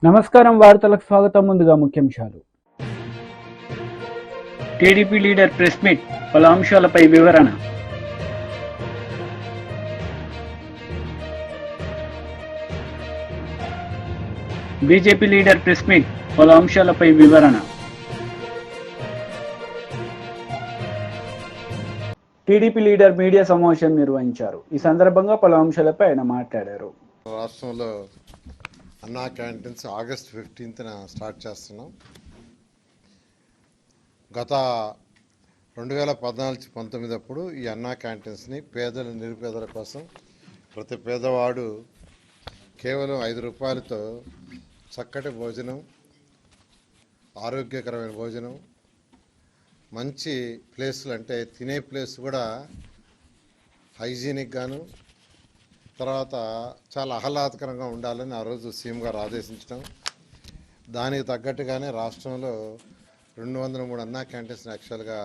నమస్కారం వార్తలకు స్వాగతం. ముందుగా ముఖ్యాంశాలు. టీడీపీ లీడర్ ప్రెస్ మీట్, పలు అంశాలపై వివరణ. బీజేపీ లీడర్ ప్రెస్ మీట్, పలు అంశాలపై వివరణ. టీడీపీ లీడర్ మీడియా సమావేశం నిర్వహించారు. ఈ సందర్భంగా పలు అంశాలపై ఆయన మాట్లాడారు. రాష్ట్రంలో అన్నా క్యాంటీన్స్ ఆగస్ట్ 15న స్టార్ట్ చేస్తున్నాం. గత 2014-19 అప్పుడు ఈ అన్నా క్యాంటీన్స్ని పేదల నిరుపేదల కోసం ప్రతి పేదవాడు కేవలం 5 రూపాయలతో చక్కటి భోజనం, ఆరోగ్యకరమైన భోజనం, మంచి ప్లేసులు అంటే తినే ప్లేస్ కూడా హైజీనిక్ గాను, తర్వాత చాలా ఆహ్లాదకరంగా ఉండాలని ఆ రోజు సీఎం గారు ఆదేశించడం, దానికి తగ్గట్టుగానే రాష్ట్రంలో 203 అన్నా క్యాంటీన్స్ యాక్చువల్గా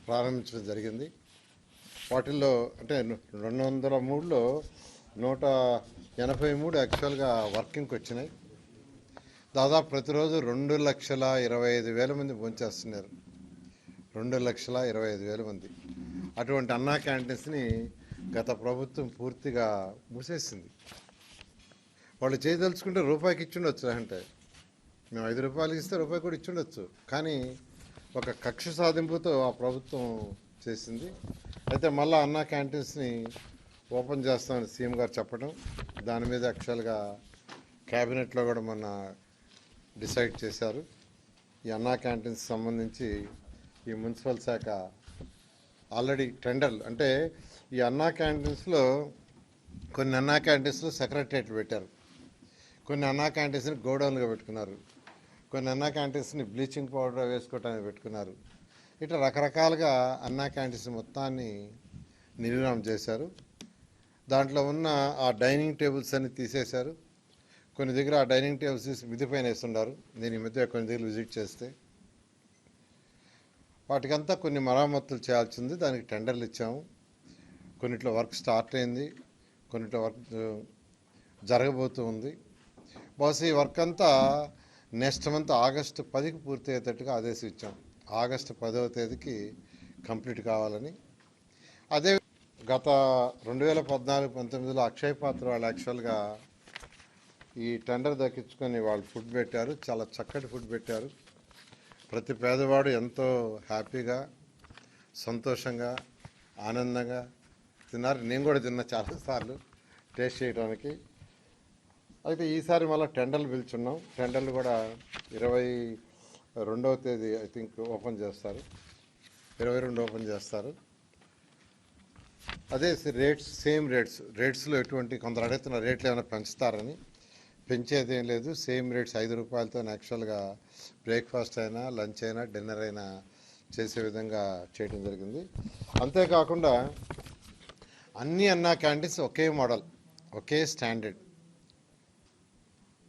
ప్రారంభించడం జరిగింది. వాటిల్లో అంటే 203లో 183 యాక్చువల్గా వర్కింగ్కి వచ్చినాయి. దాదాపు ప్రతిరోజు 2,25,000 మంది భోంచేస్తున్నారు. 2,25,000 మంది. అటువంటి అన్నా క్యాంటీన్స్ని గత ప్రభుత్వం పూర్తిగా మూసేసింది. వాళ్ళు చేయదలుచుకుంటే రూపాయికి ఇచ్చుండొచ్చు, అంటే మేము 5 రూపాయలకి ఇస్తే రూపాయి కూడా ఇచ్చుండొచ్చు. కానీ ఒక కక్ష సాధింపుతో ఆ ప్రభుత్వం చేసింది. అయితే మళ్ళీ అన్నా క్యాంటీన్స్ని ఓపెన్ చేస్తామని సీఎం గారు చెప్పడం, దాని మీద యాక్చువల్గా క్యాబినెట్లో కూడా మొన్న డిసైడ్ చేశారు. ఈ అన్నా క్యాంటీన్స్ సంబంధించి ఈ మున్సిపల్ శాఖ ఆల్రెడీ టెండర్లు, అంటే ఈ అన్నా క్యాంటీన్స్లో కొన్ని అన్నా క్యాంటీన్స్లో సెక్రటరియట్లు పెట్టారు, కొన్ని అన్నా క్యాంటీన్స్ని గోడౌన్లుగా పెట్టుకున్నారు, కొన్ని అన్నా క్యాంటీన్స్ని బ్లీచింగ్ పౌడర్ వేసుకోవటానికి పెట్టుకున్నారు. ఇట్లా రకరకాలుగా అన్నా క్యాంటీన్స్ మొత్తాన్ని నిర్వహణ చేశారు. దాంట్లో ఉన్న ఆ డైనింగ్ టేబుల్స్ అన్ని తీసేశారు. కొన్ని దగ్గర ఆ డైనింగ్ టేబుల్స్ తీసి మిద్ది పైన వేస్తున్నారు. నేను ఈ మధ్య కొన్ని దగ్గర విజిట్ చేస్తే వాటికంతా కొన్ని మరామతులు చేయాల్సింది. దానికి టెండర్లు ఇచ్చాము. కొన్నిట్లో వర్క్ స్టార్ట్ అయింది, కొన్నిట్లో వర్క్ జరగబోతూ ఉంది. బహుశా ఈ వర్క్ అంతా నెక్స్ట్ మంత్ ఆగస్టు 10కి పూర్తి అయ్యేటట్టుగా ఆదేశం ఇచ్చాం. ఆగస్టు 10వ తేదీకి కంప్లీట్ కావాలని. అదే గత 2014-19లో అక్షయ్ పాత్ర వాళ్ళు యాక్చువల్గా ఈ టెండర్ దక్కించుకొని వాళ్ళు ఫుడ్ పెట్టారు. చాలా చక్కటి ఫుడ్ పెట్టారు. ప్రతి పేదవాడు ఎంతో హ్యాపీగా, సంతోషంగా, ఆనందంగా తిన్నారు. నేను కూడా తిన్నా చాలాసార్లు టేస్ట్ చేయడానికి. అయితే ఈసారి మళ్ళీ టెండర్లు పిలుచున్నాం. టెండర్లు కూడా 22వ తేదీ ఐ థింక్ ఓపెన్ చేస్తారు, 22 ఓపెన్ చేస్తారు. అదే రేట్స్ సేమ్ రేట్స్లో ఎటువంటి కొందరు అడుగుతున్న రేట్లు ఏమైనా పెంచుతారని. పెంచేది ఏం లేదు, సేమ్ రేట్స్ 5 రూపాయలతో యాక్చువల్గా బ్రేక్ఫాస్ట్ అయినా, లంచ్ అయినా, డిన్నర్ అయినా చేసే విధంగా చేయడం జరిగింది. అంతేకాకుండా అన్ని అన్నా క్యాంటీన్స్ ఒకే మోడల్, ఒకే స్టాండర్డ్.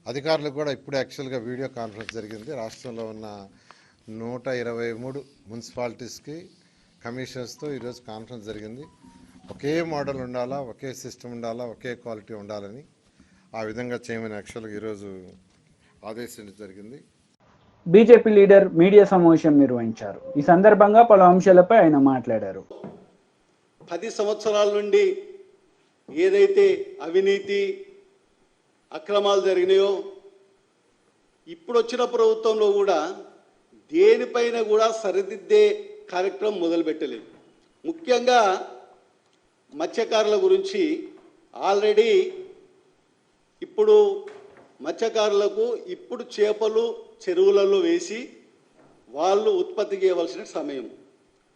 అధికారులకు కూడా ఇప్పుడు యాక్చువల్గా వీడియో కాన్ఫరెన్స్ జరిగింది. రాష్ట్రంలో ఉన్న 123 మున్సిపాలిటీస్కి కమిషనర్స్తో ఈరోజు కాన్ఫరెన్స్ జరిగింది. ఒకే మోడల్ ఉండాలా, ఒకే సిస్టమ్ ఉండాలా, ఒకే క్వాలిటీ ఉండాలని ఆ విధంగా చేయమని యాక్చువల్గా ఈరోజు ఆదేశించడం జరిగింది. బీజేపీ లీడర్ మీడియా సమావేశం నిర్వహించారు. ఈ సందర్భంగా పలు అంశాలపై ఆయన మాట్లాడారు. 10 సంవత్సరాల నుండి ఏదైతే అవినీతి అక్రమాలు జరిగినాయో, ఇప్పుడు వచ్చిన ప్రభుత్వంలో కూడా దేనిపైన కూడా సరిదిద్దే కార్యక్రమం మొదలుపెట్టలేదు. ముఖ్యంగా మత్స్యకారుల గురించి ఆల్రెడీ ఇప్పుడు మత్స్యకారులకు ఇప్పుడు చేపలు చెరువులలో వేసి వాళ్ళు ఉత్పత్తి చేయవలసిన సమయం.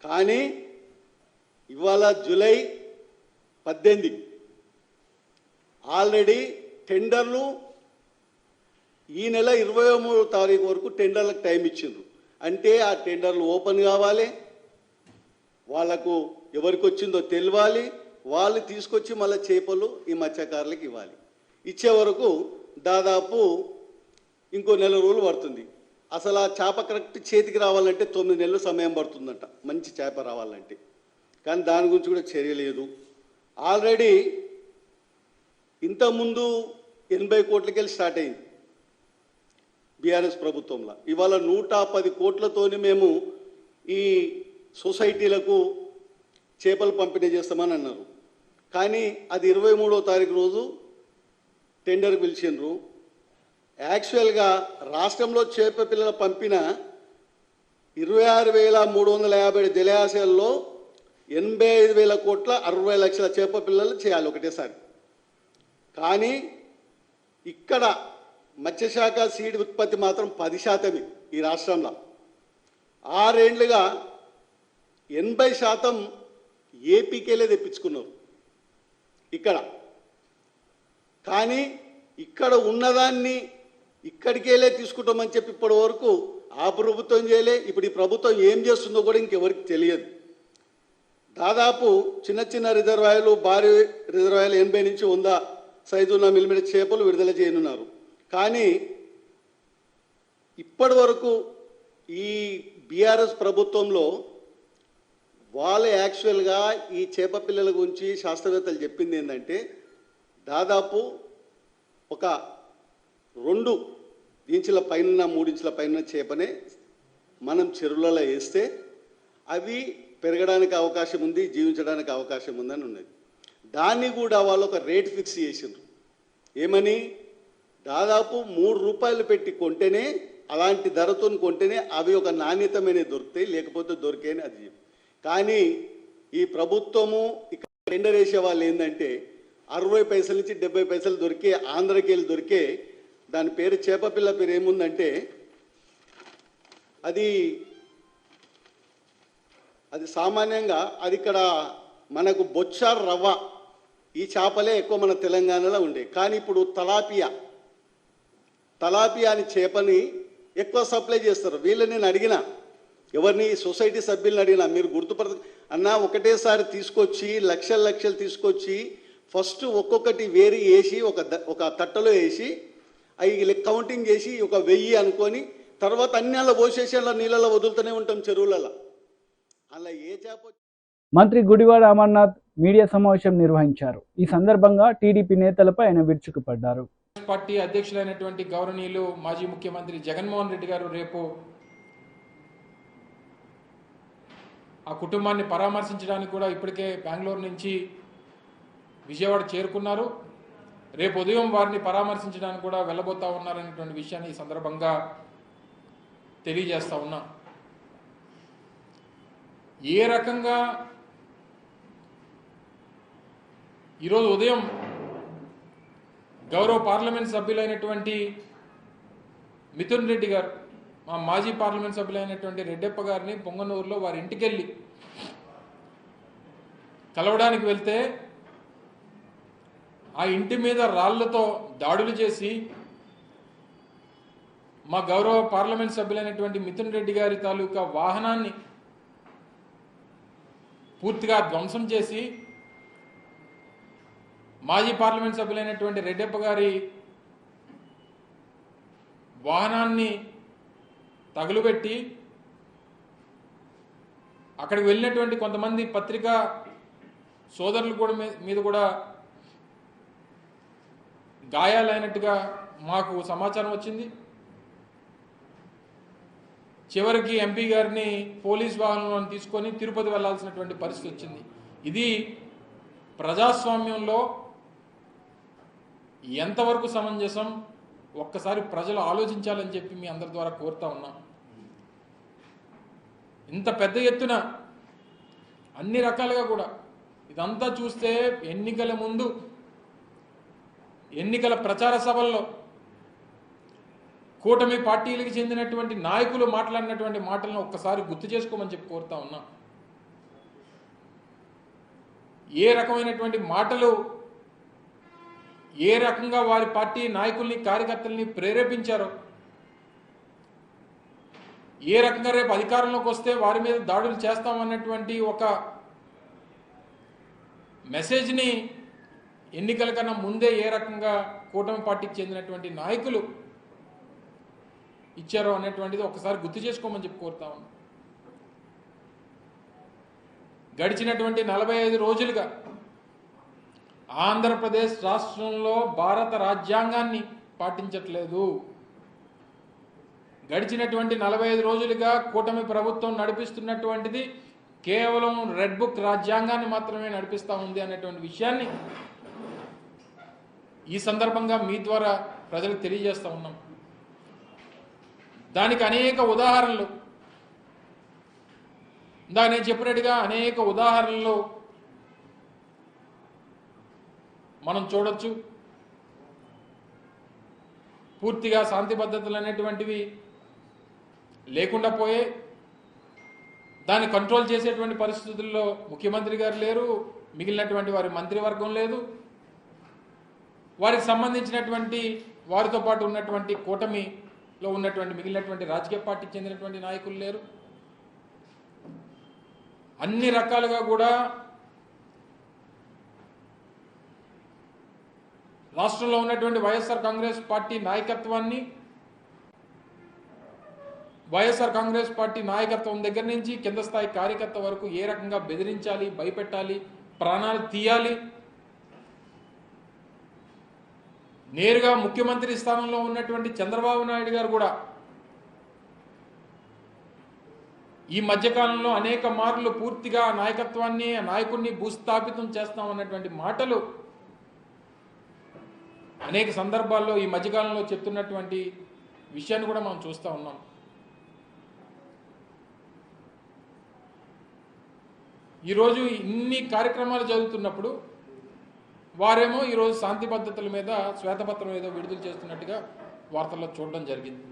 కానీ ఇవాళ జూలై 18 ఆల్రెడీ టెండర్లు ఈ నెల 23వ తారీఖు వరకు టెండర్లకు టైం ఇచ్చిండ్రు. అంటే ఆ టెండర్లు ఓపెన్ కావాలి, వాళ్లకు ఎవరికి వచ్చిందో తెలియాలి, వాళ్ళు తీసుకొచ్చి మళ్ళీ చేపలు ఈ మత్స్యకారులకు ఇవ్వాలి. ఇచ్చే వరకు దాదాపు ఇంకో నెల రోజులు పడుతుంది. అసలు ఆ చేప కరెక్ట్ చేతికి రావాలంటే 9 నెలలు సమయం పడుతుందంట, మంచి చేప రావాలంటే. కానీ దాని గురించి కూడా చర్య లేదు. ఆల్రెడీ ఇంతకుముందు 80 కోట్లకెళ్ళి స్టార్ట్ అయింది బీఆర్ఎస్ ప్రభుత్వంలో. ఇవాళ 110 కోట్లతోని మేము ఈ సొసైటీలకు చేపలు పంపిణీ చేస్తామని అన్నారు. కానీ అది 23వ తారీఖు రోజు టెండర్ పిలిచిండ్రు. యాక్చువల్గా రాష్ట్రంలో చేప పిల్లల పంపిన 26,357 జలాశయాల్లో 85,000 కోట్ల 60 లక్షల చేప పిల్లలు చేయాలి ఒకటేసారి. కానీ ఇక్కడ మత్స్యశాఖ సీడ్ ఉత్పత్తి మాత్రం 10% ఈ రాష్ట్రంలో. 6 ఏళ్లుగా 80% ఏపీకేలే తెప్పించుకున్నారు ఇక్కడ. కానీ ఇక్కడ ఉన్నదాన్ని ఇక్కడికేలే తీసుకుంటామని చెప్పి ఇప్పటి వరకు ఆ ప్రభుత్వం చేయలే. ఇప్పుడు ఈ ప్రభుత్వం ఏం చేస్తుందో కూడా ఇంకెవరికి తెలియదు. దాదాపు చిన్న చిన్న రిజర్వాయర్లు, భారీ రిజర్వాయర్లు 80 నుంచి 100 సైజు ఉన్న మిల్లిమీటర్ చేపలు విడుదల చేయనున్నారు. కానీ ఇప్పటి వరకు ఈ బీఆర్ఎస్ ప్రభుత్వంలో వాళ్ళు యాక్చువల్గా ఈ చేప పిల్లల గురించి శాస్త్రవేత్తలు చెప్పింది ఏంటంటే దాదాపు ఒక 2 ఇంచుల పైన 3 ఇంచుల పైన చేపనే మనం చెరువులలో వేస్తే అవి పెరగడానికి అవకాశం ఉంది, జీవించడానికి అవకాశం ఉందని ఉన్నది. దాన్ని కూడా వాళ్ళు ఒక రేట్ ఫిక్స్ చేసిండ్రు. ఏమని? దాదాపు 3 రూపాయలు పెట్టి కొంటేనే, అలాంటి ధరతో కొంటేనే అవి ఒక నాణ్యతమైన దొరుకుతాయి, లేకపోతే దొరికేని అది. కానీ ఈ ప్రభుత్వము ఇక్కడ టెండర్ వేసే వాళ్ళు ఏంటంటే 60 పైసల నుంచి 70 పైసలు దొరికే, ఆంధ్రకి వెళ్ళి దొరికే దాని పేరు చేప పిల్ల పేరు ఏముందంటే అది సామాన్యంగా అది ఇక్కడ మనకు బొచ్చార్ రవ్వ ఈ చేపలే ఎక్కువ మన తెలంగాణలో ఉండే. కానీ ఇప్పుడు తలాపియా అని చేపని ఎక్కువ సప్లై చేస్తారు. వీళ్ళని నేను అడిగిన, ఎవరిని సొసైటీ సభ్యులను అడిగినా, మీరు అన్నా ఒకటేసారి తీసుకొచ్చి లక్షలు తీసుకొచ్చి ఫస్ట్ ఒక్కొక్కటి వేరి వేసి ఒక తట్టలో వేసి అవి కౌంటింగ్ చేసి ఒక 1000 అనుకొని తర్వాత అన్ని అలా పోసేసి అలా నీళ్ళలో వదులుతూనే ఉంటాం చెరువులలో. అలా ఏ చేప. మంత్రి గుడివాడ అమర్నాథ్ మీడియా సమావేశం నిర్వహించారు. ఈ సందర్భంగా టీడీపీ నేతలపై ఆయన విరుచుకుపడ్డారు. పార్టీ అధ్యక్షులైనటువంటి గౌరవనీయులు మాజీ ముఖ్యమంత్రి జగన్మోహన్ రెడ్డి గారు రేపు ఆ కుటుంబాన్ని పరామర్శించడానికి కూడా ఇప్పటికే బెంగళూరు నుంచి విజయవాడ చేరుకున్నారు. రేపు ఉదయం వారిని పరామర్శించడానికి కూడా వెళ్ళబోతా ఉన్నారనేటువంటి విషయాన్ని ఈ సందర్భంగా తెలియజేస్తా ఉన్నా. ఏ రకంగా ఈరోజు ఉదయం గౌరవ పార్లమెంట్ సభ్యులైనటువంటి మిథున్ రెడ్డి గారు, మా మాజీ పార్లమెంట్ సభ్యులైనటువంటి రెడ్డప్ప గారిని పొంగనూరులో వారి ఇంటికి వెళ్ళి కలవడానికి వెళ్తే ఆ ఇంటి మీద రాళ్లతో దాడులు చేసి మా గౌరవ పార్లమెంట్ సభ్యులైనటువంటి మిథున్ రెడ్డి గారి తాలూకా వాహనాన్ని పూర్తిగా ధ్వంసం చేసి మాజీ పార్లమెంట్ సభ్యులైనటువంటి రెడ్డప్ప గారి వాహనాన్ని తగులుబెట్టి అక్కడికి వెళ్ళినటువంటి కొంతమంది పత్రికా సోదరులు కూడా మీద కూడా గాయాలైనట్టుగా మాకు సమాచారం వచ్చింది. చివరికి ఎంపీ గారిని పోలీస్ వాహనంలో తీసుకొని తిరుపతి వెళ్లాల్సినటువంటి పరిస్థితి వచ్చింది. ఇది ప్రజాస్వామ్యంలో ఎంతవరకు సమంజసం ఒక్కసారి ప్రజలు ఆలోచించాలని చెప్పి మీ అందరి ద్వారా కోరుతా ఉన్నాం. ఇంత పెద్ద ఎత్తున అన్ని రకాలుగా కూడా ఇదంతా చూస్తే ఎన్నికల ముందు ఎన్నికల ప్రచార సభల్లో కూటమి పార్టీలకు చెందినటువంటి నాయకులు మాట్లాడినటువంటి మాటలను ఒక్కసారి గుర్తు చేసుకోమని చెప్పి కోరుతా ఉన్నా. ఏ రకమైనటువంటి మాటలు, ఏ రకంగా వారి పార్టీ నాయకుల్ని కార్యకర్తల్ని ప్రేరేపించారో, ఏ రకంగా రేపు అధికారంలోకి వస్తే వారి మీద దాడులు చేస్తామన్నటువంటి ఒక మెసేజ్ని ఎన్నికల కన్నా ముందే ఏ రకంగా కూటమి పార్టీకి చెందినటువంటి నాయకులు ఇచ్చారో అనేటువంటిది ఒకసారి గుర్తు చేసుకోమని చెప్పి కోరుతా ఉన్నాం. గడిచినటువంటి 45 రోజులుగా ఆంధ్రప్రదేశ్ రాష్ట్రంలో భారత రాజ్యాంగాన్ని పాటించట్లేదు. గడిచినటువంటి 45 రోజులుగా కూటమి ప్రభుత్వం నడిపిస్తున్నటువంటిది కేవలం రెడ్ బుక్ రాజ్యాంగాన్ని మాత్రమే నడిపిస్తూ ఉంది అనేటువంటి విషయాన్ని ఈ సందర్భంగా మీ ద్వారా ప్రజలకు తెలియజేస్తూ ఉన్నాం. దానికి అనేక ఉదాహరణలు, ఇందాక నేను చెప్పినట్టుగా అనేక ఉదాహరణలు మనం చూడొచ్చు. పూర్తిగా శాంతి భద్రతలు అనేటువంటివి లేకుండా పోయే, దాన్ని కంట్రోల్ చేసేటువంటి పరిస్థితుల్లో ముఖ్యమంత్రి గారు లేరు, మిగిలినటువంటి వారి మంత్రివర్గం లేదు, వారికి సంబంధించినటువంటి వారితో పాటు ఉన్నటువంటి కూటమిలో ఉన్నటువంటి మిగిలినటువంటి రాజకీయ పార్టీకి చెందినటువంటి నాయకులు లేరు. అన్ని రకాలుగా కూడా రాష్ట్రంలో ఉన్నటువంటి వైఎస్ఆర్ కాంగ్రెస్ పార్టీ నాయకత్వాన్ని, వైఎస్ఆర్ కాంగ్రెస్ పార్టీ నాయకత్వం దగ్గర నుంచి కింద స్థాయి కార్యకర్త వరకు ఏ రకంగా బెదిరించాలి, భయపెట్టాలి, ప్రాణాలు తీయాలి, నేరుగా ముఖ్యమంత్రి స్థానంలో ఉన్నటువంటి చంద్రబాబు నాయుడు గారు కూడా ఈ మధ్యకాలంలో అనేక మార్లు పూర్తిగా నాయకత్వాన్ని, నాయకుడిని భూస్థాపితం చేస్తామన్నటువంటి మాటలు అనేక సందర్భాల్లో ఈ మధ్యకాలంలో చెప్తున్నటువంటి విషయాన్ని కూడా మనం చూస్తూ ఉన్నాం. ఈరోజు ఇన్ని కార్యక్రమాలు జరుగుతున్నప్పుడు వారేమో ఈరోజు శాంతి భద్రతల మీద శ్వేతపత్రం ఏదో విడుదల చేస్తున్నట్టుగా వార్తల్లో చూడడం జరిగింది.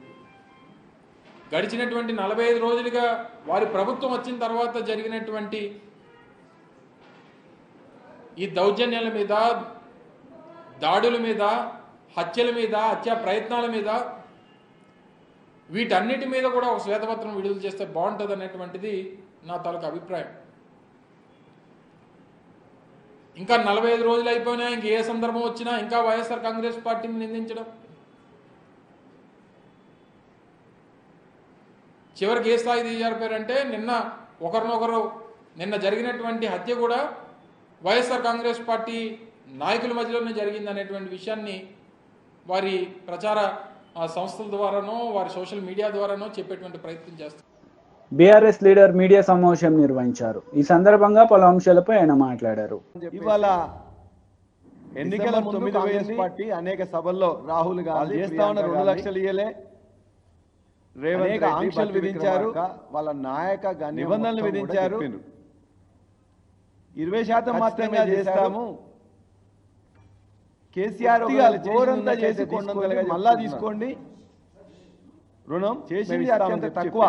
గడిచినటువంటి 45 రోజులుగా వారి ప్రభుత్వం వచ్చిన తర్వాత జరిగినటువంటి ఈ దౌర్జన్యాల మీద, దాడుల మీద, హత్యల మీద, హత్యా ప్రయత్నాల మీద, వీటన్నిటి మీద కూడా ఒక శ్వేతపత్రం విడుదల చేస్తే బాగుంటుంది అనేటువంటిది నా తాలూకు అభిప్రాయం. ఇంకా 45 రోజులు అయిపోయినా ఇంక ఏ సందర్భం వచ్చినా ఇంకా వైఎస్ఆర్ కాంగ్రెస్ పార్టీని నిందించడం, చివరికి ఏ స్థాయి దిగజారిపోయారంటే నిన్న జరిగినటువంటి హత్య కూడా వైఎస్ఆర్ కాంగ్రెస్ పార్టీ నాయకుల మధ్యలోనే జరిగింది అనేటువంటి విషయాన్ని వారి ప్రచార సంస్థల ద్వారానో వారి సోషల్ మీడియా ద్వారానో చెప్పేటువంటి ప్రయత్నం చేస్తారు. బీఆర్ఎస్ లీడర్ మీడియా సమావేశం నిర్వహించారు. ఈ సందర్భంగా పలు అంశాలపై ఆయన మాట్లాడారు. ఇవాళ ఎన్నికల ముందు కాంగ్రెస్ పార్టీ అనేక సభల్లో రాహుల్ గాంధీ చేస్తా ఉన్న 2 లక్షలు ఇయ్యలే, రేవంత్ ఆంక్షలు విధించారు, వాళ్ళ నాయక నిబంధనలు విధించారు, 20% మాత్రమే చేస్తాము, కేసీఆర్ ఘోరంగా చేసి మళ్ళా తీసుకోండి, రుణం చేసింది అత్యంత తక్కువ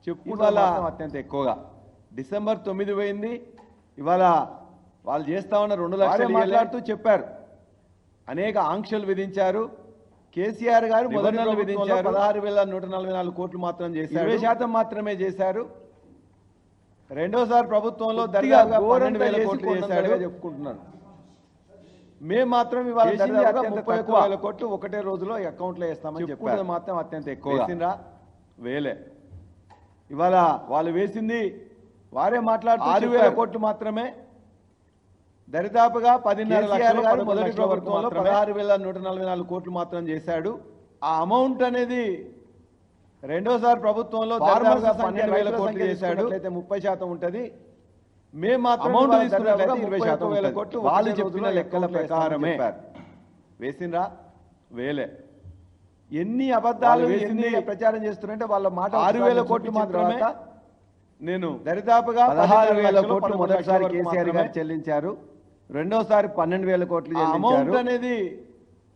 చెప్పుకోవాల అత్యంత ఎక్కువగా. డిసెంబర్ 9 పోయింది, ఇవాళ వాళ్ళు చేస్తా ఉన్న 2 లక్షలు మాట్లాడుతూ చెప్పారు, అనేక ఆంక్షలు విధించారు. కేసీఆర్ గారు మొదటి నెల విధించారు, 16,144 కోట్లు మాత్రం చేశారు, 20% మాత్రమే చేశారు. రెండోసారి ప్రభుత్వంలో దర్యాప్తుగా 12,000 కోట్లు చేశాడు చెప్పుకుంటున్నారు. మేము మాత్రం ఇవాళ 30,000 కోట్లు ఒకటే రోజులో అకౌంట్లో వేస్తామని చెప్పారు, మాత్రం అత్యంత ఎక్కువ వేసిండ్రా వేలే. ఇవాళ వాళ్ళు వేసింది వారే మాట్లాడుతూ 6,000 కోట్లు మాత్రమే, దరిదాపుగా 10,500 లక్షలు మొదటి ప్రభుత్వంలో 16,144 కోట్లు మాత్రం చేశాడు. ఆ అమౌంట్ అనేది రెండోసారి ప్రభుత్వంలో దాదాపుగా 12,000 కోట్లు చేశాడు, అయితే 30% ఉంటుంది. మేము మాత్రం అమౌంట్ తీసుకున్నట్లయితే 20,000 కోట్లు వాళ్ళు చెప్పిన లెక్కల ప్రకారమే వేసిండ్రా వేలే. ఎన్ని అబద్ధాలు వేసింది ప్రచారం చేస్తున్నారంటే వాళ్ళ మాట 6,000 కోట్లు మాత్రమే. నేను దరిదాపుగా 16,000 కోట్లు మొదటిసారి కేసీఆర్ గారు చెల్లించారు, రెండోసారి 12,000 కోట్లు అమౌంట్ అనేది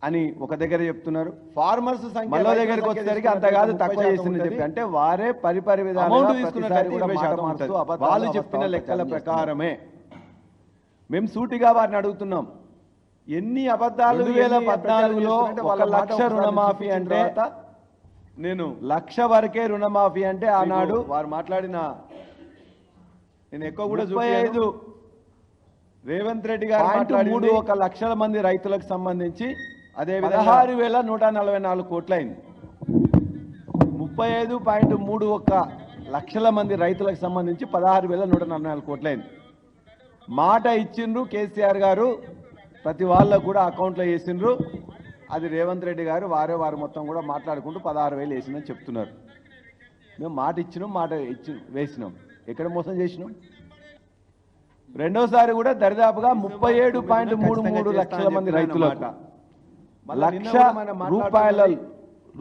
అని ఒక దగ్గర చెప్తున్నారు. ఫార్మర్స్ సంఖ్య మళ్ళీ దగ్గరికి వచ్చేసరికి అంత కాదు తక్కువ చేసిందని చెప్పి, అంటే వారే పరిపరి విధాలు తీసుకున్నట్టు వాళ్ళు చెప్పిన లెక్కల ప్రకారమే. మేము సూటిగా వారిని అడుగుతున్నాం, ఎన్ని అబద్ధాలు 2014లో 1 లక్ష రుణమాఫీ అంటే, నేను 1,00,000 వరకే రుణమాఫీ అంటే ఆనాడు వారు మాట్లాడిన నేను ఎక్కువ కూడా 35 రేవంత్ రెడ్డి గారు 1 లక్షల మంది రైతులకు సంబంధించి అదే 16,144 కోట్లు అయింది. 35.31 లక్షల మంది రైతులకు సంబంధించి 16,144 కోట్లు అయింది. మాట ఇచ్చిండ్రు కేసీఆర్ గారు, ప్రతి వాళ్ళకు కూడా అకౌంట్లో వేసిండ్రు. అది రేవంత్ రెడ్డి గారు వారు మొత్తం కూడా మాట్లాడుకుంటూ 16,000 వేసిందని చెప్తున్నారు. మేము మాట ఇచ్చినాం, వేసినాం. ఎక్కడ మోసం చేసినాం? రెండోసారి కూడా దరిదాపుగా 37.33 లక్షల మంది రైతులకు ₹1,00,000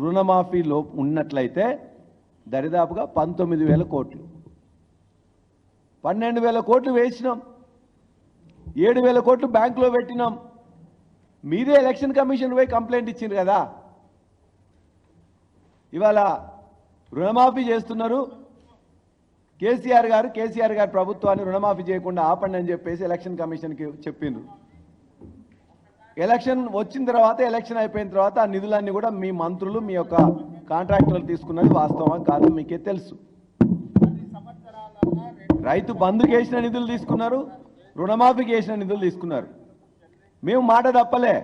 రుణమాఫీలో ఉన్నట్లయితే దరిదాపుగా 19,000 కోట్లు, 12,000 కోట్లు వేసినాం, 7,000 కోట్లు బ్యాంకులో పెట్టినాం. మీరే ఎలక్షన్ కమిషన్ పోయి కంప్లైంట్ ఇచ్చిండ్రు కదా. ఇవాళ రుణమాఫీ చేస్తున్నారు. కేసీఆర్ గారు ప్రభుత్వాన్ని రుణమాఫీ చేయకుండా ఆపండి అని చెప్పేసి ఎలక్షన్ కమిషన్కి చెప్పిండ్రు. ఎలక్షన్ వచ్చిన తర్వాత, ఎలక్షన్ అయిపోయిన తర్వాత ఆ నిధులన్నీ కూడా మీ మంత్రులు, మీ యొక్క కాంట్రాక్టర్లు తీసుకున్నది వాస్తవం కాదు మీకే తెలుసు. రైతు బంధుకి వేసిన నిధులు తీసుకున్నారు, రుణమాఫీకి వేసిన నిధులు తీసుకున్నారు. మేము మాట తప్పలే.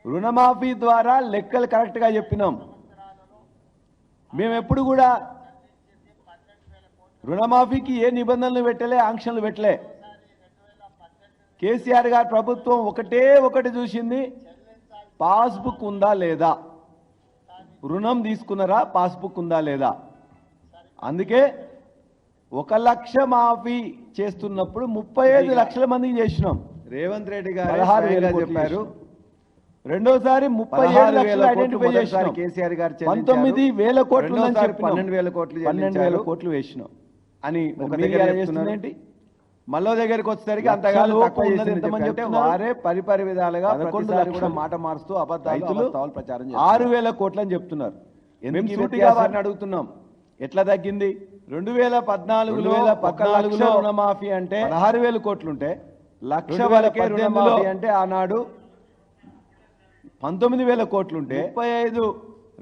రుణమాఫీ ద్వారా లెక్కలు కరెక్ట్గా చెప్పినాం. మేము ఎప్పుడు కూడా రుణమాఫీకి ఏ నిబంధనలు పెట్టలే, ఆంక్షలు పెట్టలే. కేసీఆర్ గారి ప్రభుత్వం ఒకటి చూసింది, పాస్బుక్ ఉందా లేదా, రుణం తీసుకున్నారా, పాస్బుక్ ఉందా లేదా. అందుకే 1,00,000 మాఫీ చేస్తున్నప్పుడు 35 లక్షల మందికి చేసినాం. రేవంత్ రెడ్డి గారు 16,000 చెప్పారు. రెండోసారి 37 లక్షలు ఐడెంటిఫై చేశారు. కేసీఆర్ గారు 19,000 కోట్లు, 12,000 కోట్లు వేసినాం అని ఒక దగ్గర చేస్తుందేంటి. మళ్ళీ దగ్గరికి వచ్చేసరికి అంతగానో తక్కువ చేసిందంటే వారే పరిపరి విధాలుగా ప్రతిసారి కూడా మాట మారుస్తూ అబద్ధాలు ప్రచారం 6,000 కోట్లు అని చెప్తున్నారు. ఎందుకు సూటిగా వారిని అడుగుతున్నాం, ఎట్లా తగ్గింది? 2014లో రుణమాఫీ అంటే 16,000 కోట్లుంటే, 1,00,000 రుణమాఫీ అంటే ఆనాడు 19,000 కోట్లుంటే, 35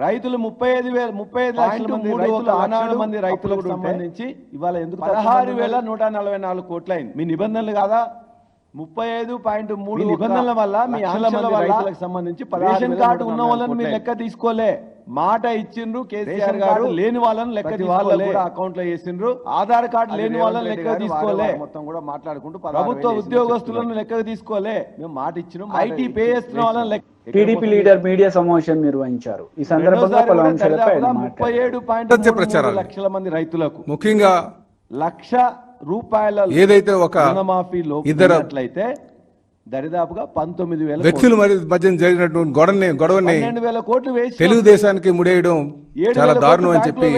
రైతులు 35 లక్షల మంది రైతులు, ఆనాడు మంది రైతులకు సంబంధించి ఇవాళ ఎందుకు 16,144 కోట్లు అయింది. మీ నిబంధనలు కాదా? 35.3 నిబంధనల వల్ల మీ ఆంక్షల వల్ల రైతులకు సంబంధించి రేషన్ కార్డు ఉన్న వాళ్ళని మీరు లెక్క తీసుకోలే. మాట ఇచ్చిండ్రు కేసీఆర్ గారు, లేని వాళ్ళని లెక్క తీసుకోలే, అకౌంట్ లో వేసిండ్రు. ఆధార్ కార్డు లేని వాళ్ళని లెక్క తీసుకోలే. మొత్తం కూడా మాట్లాడుకుంటూ ప్రభుత్వ ఉద్యోగస్తులను లెక్క తీసుకోలే. మేము మాట ఇచ్చినాం. ఐటీ పే చేస్తున్న వాళ్ళని లెక్క. టీడీపీ లీడర్ మీడియా సమావేశం నిర్వహించారు. ఈ సందర్భంగా పలు అంశాలపై ఆయన మాట్లాడారు. 37.3 లక్షల మంది రైతులకు ముఖ్యంగా ₹1,00,000 ఏదైతే ఒక రుణమాఫీలో ఇద్దరట్లయితే దరిదాపుగా 19,000 వ్యక్తుల మధ్య జరిగినటువంటి గొడవని 12,000 కోట్లు వేసి తెలుగుదేశానికి ముడేయడం చాలా దారుణం అని చెప్పి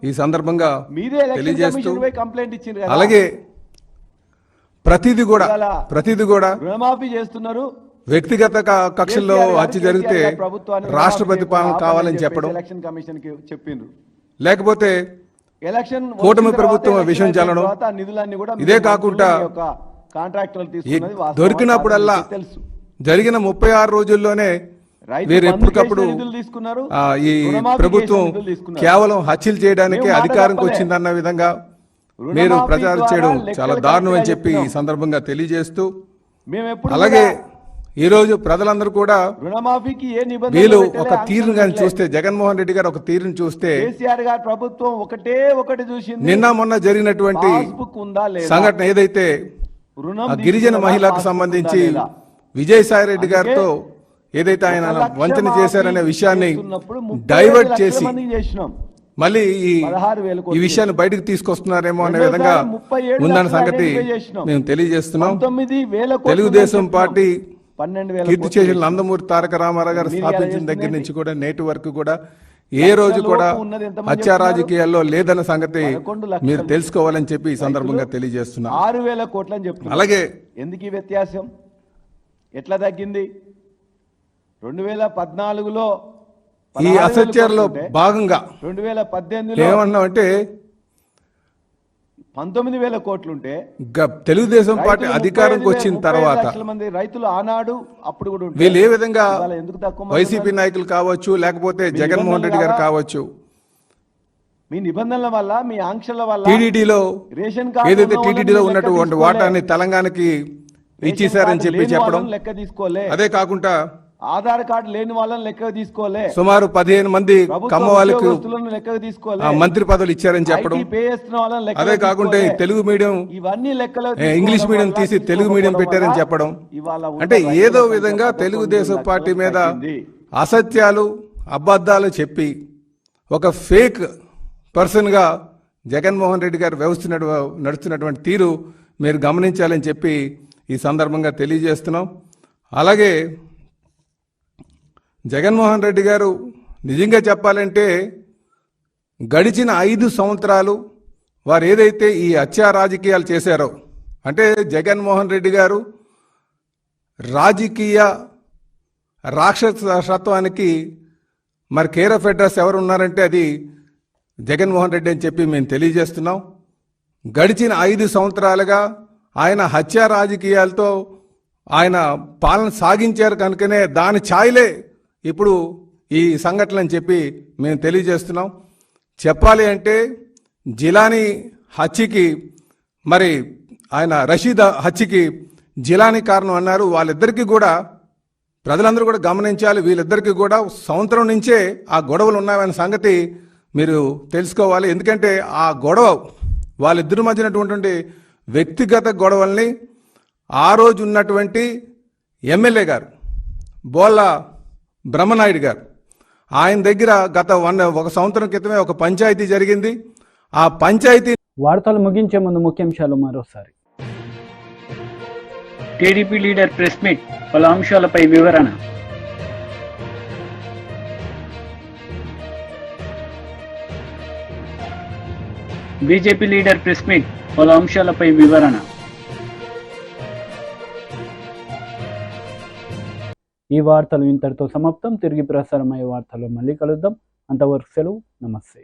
ఈ సందర్భంగా మీరే ఎలక్షన్ కమిషన్ పోయి కంప్లైంట్ ఇచ్చిండ్రు కదా. అలాగే ప్రతిదీ కూడా రుణమాఫీ చేస్తున్నారు. వ్యక్తిగత కక్షల్లో హత్య జరిగితే రాష్ట్రపతి పాలన కావాలని చెప్పడం, ఎలక్షన్ కమిషన్ కి చెప్పిండ్రు. లేకపోతే ఎలక్షన్ కూటమి ప్రభుత్వం విషయం చల్లడం. నిధులన్నీ కూడా ఇదే కాకుండా దొరికినప్పుడల్లా జరిగిన 36 రోజుల్లోనే వీరు ఎప్పటికప్పుడు ఈ ప్రభుత్వం కేవలం హత్యలు చేయడానికే అధికారంకి వచ్చిందన్న విధంగా మీరు ప్రచారం చేయడం చాలా దారుణం అని చెప్పి ఈ సందర్భంగా తెలియజేస్తూ, అలాగే ఈ రోజు ప్రజలందరూ కూడా వీళ్ళు ఒక తీరును కానీ చూస్తే, జగన్మోహన్ రెడ్డి గారు ఒక తీరును చూస్తే, కేసీఆర్ గారి ప్రభుత్వం ఒకటి చూసింది. నిన్న మొన్న జరిగినటువంటి సంఘటన ఏదైతే గిరిజన మహిళకు సంబంధించి విజయసాయి రెడ్డి గారితో ఏదైతే ఆయన వంచన చేశారనే విషయాన్ని డైవర్ట్ చేసి మళ్ళీ ఈ విషయాన్ని బయటకు తీసుకొస్తున్నారేమో అనే విధంగా ఉందన్న సంగతి మేము తెలియజేస్తున్నాం. తెలుగుదేశం పార్టీ కీర్తి చేసిన నందమూరి తారక రామారావు గారు స్థాపించిన దగ్గర నుంచి కూడా నేటి వరకు కూడా ఏ రోజు కూడా హత్యా రాజకీయాల్లో లేదన్న సంగతి మీరు తెలుసుకోవాలని చెప్పి ఈ సందర్భంగా తెలియజేస్తున్నా. 6,000 కోట్లు అని చెప్తున్నారు. అలాగే ఎందుకు ఈ వ్యత్యాసం, ఎట్లా తగ్గింది? 2014లో ఈ అసత్యాల్లో భాగంగా 2018లో ఏమన్నామంటే 19,000 కోట్లుంటే తెలుగుదేశం పార్టీ అధికారంకి వచ్చిన తర్వాత రైతులు ఆనాడు అప్పుడు కూడా వీళ్ళు ఏ విధంగా వైసీపీ నాయకులు కావచ్చు, లేకపోతే జగన్మోహన్ రెడ్డి గారు కావచ్చు, మీ నిబంధనల వల్ల, మీ ఆంక్షల వల్ల టీడీడీలో ఏదైతే టీడీడీలో ఉన్నటువంటి వాటాన్ని తెలంగాణకి ఇచ్చేశారని చెప్పి చెప్పడం. లెక్క తీసుకోలే. అదే కాకుండా ఆధార్ కార్డు లేని వాళ్ళని లెక్కకు తీసుకోలే, సుమారు 15 మంది కమ్మ వాళ్ళకు ఉద్యోగస్తులను లెక్కకు తీసుకోలే, మంత్రి పదవులు ఇచ్చారని చెప్పడం, IT పే చేస్తున్న వాళ్ళని లెక్కకు అదే కాకుండా తీసుకోలే. తెలుగు మీడియం ఇవన్నీ లెక్కలో ఇంగ్లీష్ మీడియం తీసి తెలుగు మీడియం పెట్టారని చెప్పడం, అంటే ఏదో విధంగా తెలుగుదేశం పార్టీ మీద అసత్యాలు అబద్ధాలు చెప్పి ఒక ఫేక్ పర్సన్గా జగన్మోహన్ రెడ్డి గారు నడుస్తున్నటువంటి తీరు మీరు గమనించాలని చెప్పి ఈ సందర్భంగా తెలియజేస్తున్నాం. అలాగే జగన్మోహన్ రెడ్డి గారు నిజంగా చెప్పాలంటే గడిచిన 5 సంవత్సరాలు వారు ఏదైతే ఈ హత్యా రాజకీయాలు చేశారో, అంటే జగన్మోహన్ రెడ్డి గారు రాజకీయ రాక్షసత్వానికి మరి కేర్ ఆఫ్ అడ్రస్ ఎవరు ఉన్నారంటే అది జగన్మోహన్ రెడ్డి అని చెప్పి మేము తెలియజేస్తున్నాం. గడిచిన 5 సంవత్సరాలుగా ఆయన హత్యా రాజకీయాలతో ఆయన పాలన సాగించారు కనుకనే దాని ఛాయలే ఇప్పుడు ఈ సంఘటన అని చెప్పి మేము తెలియజేస్తున్నాం. చెప్పాలి అంటే జిలానీ హత్యకి మరి ఆయన రషీద్ హత్యకి జిలానీ కారణం అన్నారు. వాళ్ళిద్దరికీ కూడా ప్రజలందరూ కూడా గమనించాలి. వీళ్ళిద్దరికీ కూడా సంవత్సరం నుంచే ఆ గొడవలు ఉన్నాయనే సంగతి మీరు తెలుసుకోవాలి. ఎందుకంటే ఆ గొడవ వాళ్ళిద్దరి మధ్యనటువంటి వ్యక్తిగత గొడవల్ని ఆ రోజు ఉన్నటువంటి ఎమ్మెల్యే గారు బోళ్ళ బ్రహ్మనాయుడు గారు ఆయన దగ్గర గత 1 సంవత్సరం క్రితమే ఒక పంచాయతీ జరిగింది. ఆ పంచాయతీ వార్తలు ముగించే ముందు ముఖ్యాంశాలు మరోసారి. టీడీపీ లీడర్ ప్రెస్ మీట్, పలు అంశాలపై వివరణ. బీజేపీ లీడర్ ప్రెస్ మీట్, పలు అంశాలపై వివరణ. ఈ వార్తలు ఇంతటితో సమాప్తం. తిరిగి ప్రసారమయ్యే వార్తల్లో మళ్ళీ కలుద్దాం. అంతవరకు సెలవు. నమస్తే.